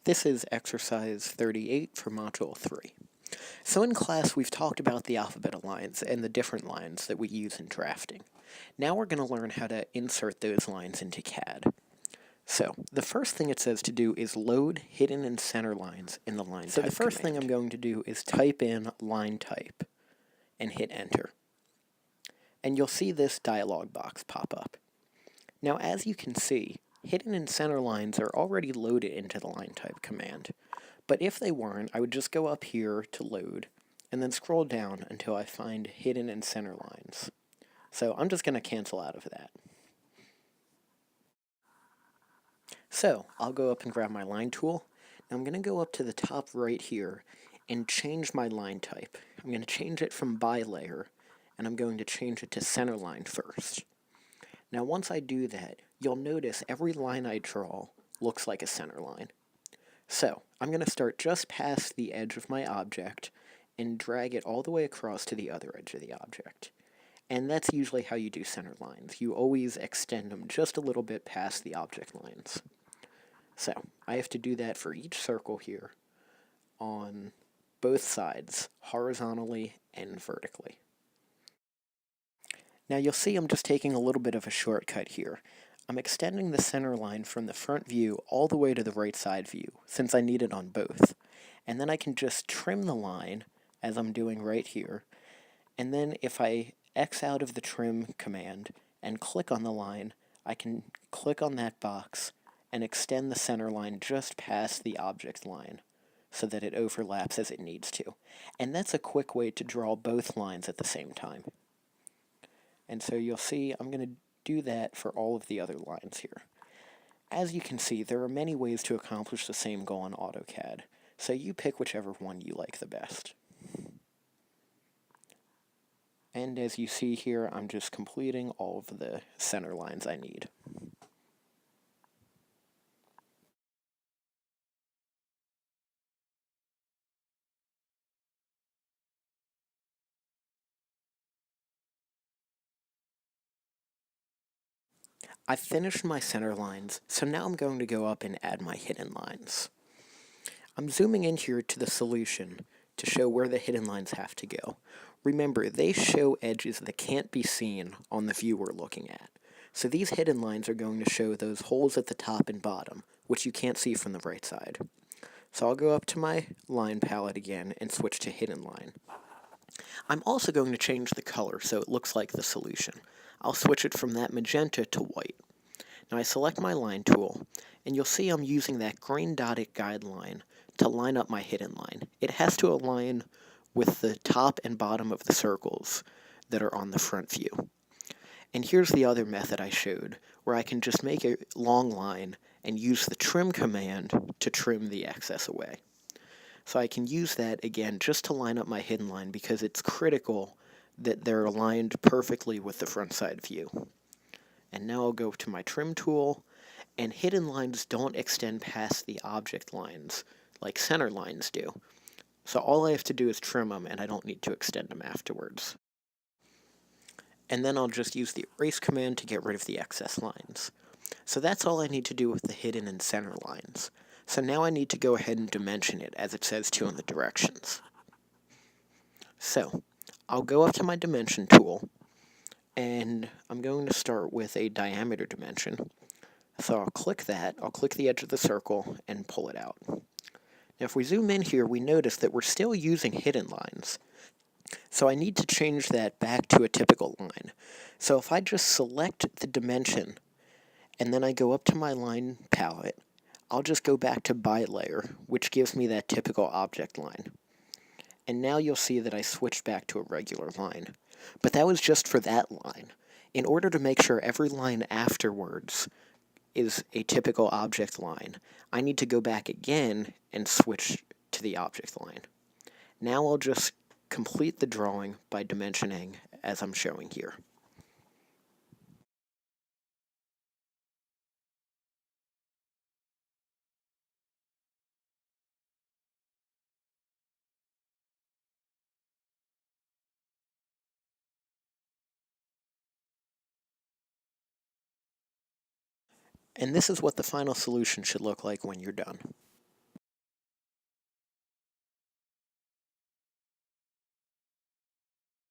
This is exercise 38 for module 3. So in class we've talked about the alphabet lines and the different lines that we use in drafting. Now we're going to learn how to insert those lines into CAD. So the first thing it says to do is load hidden and center lines in the line type So the first thing I'm going to do is type in line type and hit enter. And you'll see this dialog box pop up. Now as you can see, hidden and center lines are already loaded into the line type command. But if they weren't, I would just go up here to load, and then scroll down until I find hidden and center lines. So I'm just going to cancel out of that. So I'll go up and grab my line tool. Now I'm going to go up to the top right here and change my line type. I'm going to change it from by layer, and I'm going to change it to center line first. Now once I do that, you'll notice every line I draw looks like a center line. So I'm going to start just past the edge of my object and drag it all the way across to the other edge of the object. And that's usually how you do center lines. You always extend them just a little bit past the object lines. So I have to do that for each circle here on both sides, horizontally and vertically. Now you'll see I'm just taking a little bit of a shortcut here. I'm extending the center line from the front view all the way to the right side view, since I need it on both. And then I can just trim the line, as I'm doing right here, and then if I X out of the trim command and click on the line, I can click on that box and extend the center line just past the object line, so that it overlaps as it needs to. And that's a quick way to draw both lines at the same time. And so you'll see I'm going to do that for all of the other lines here. As you can see, there are many ways to accomplish the same goal in AutoCAD, so you pick whichever one you like the best. And as you see here, I'm just completing all of the center lines I need. I've finished my center lines, so now I'm going to go up and add my hidden lines. I'm zooming in here to the solution to show where the hidden lines have to go. Remember, they show edges that can't be seen on the view we're looking at. So these hidden lines are going to show those holes at the top and bottom, which you can't see from the right side. So I'll go up to my line palette again and switch to hidden line. I'm also going to change the color so it looks like the solution. I'll switch it from that magenta to white. Now I select my line tool, and you'll see I'm using that green dotted guideline to line up my hidden line. It has to align with the top and bottom of the circles that are on the front view. And here's the other method I showed, where I can just make a long line and use the trim command to trim the excess away. So I can use that again just to line up my hidden line because it's critical that they're aligned perfectly with the front side view. And now I'll go to my trim tool, and hidden lines don't extend past the object lines like center lines do. So all I have to do is trim them, and I don't need to extend them afterwards. And then I'll just use the erase command to get rid of the excess lines. So that's all I need to do with the hidden and center lines. So now I need to go ahead and dimension it, as it says to in the directions. So I'll go up to my dimension tool, and I'm going to start with a diameter dimension. So I'll click that, I'll click the edge of the circle, and pull it out. Now if we zoom in here, we notice that we're still using hidden lines. So I need to change that back to a typical line. So if I just select the dimension, and then I go up to my line palette, I'll just go back to by layer, which gives me that typical object line. And now you'll see that I switched back to a regular line. But that was just for that line. In order to make sure every line afterwards is a typical object line, I need to go back again and switch to the object line. Now I'll just complete the drawing by dimensioning as I'm showing here. And this is what the final solution should look like when you're done.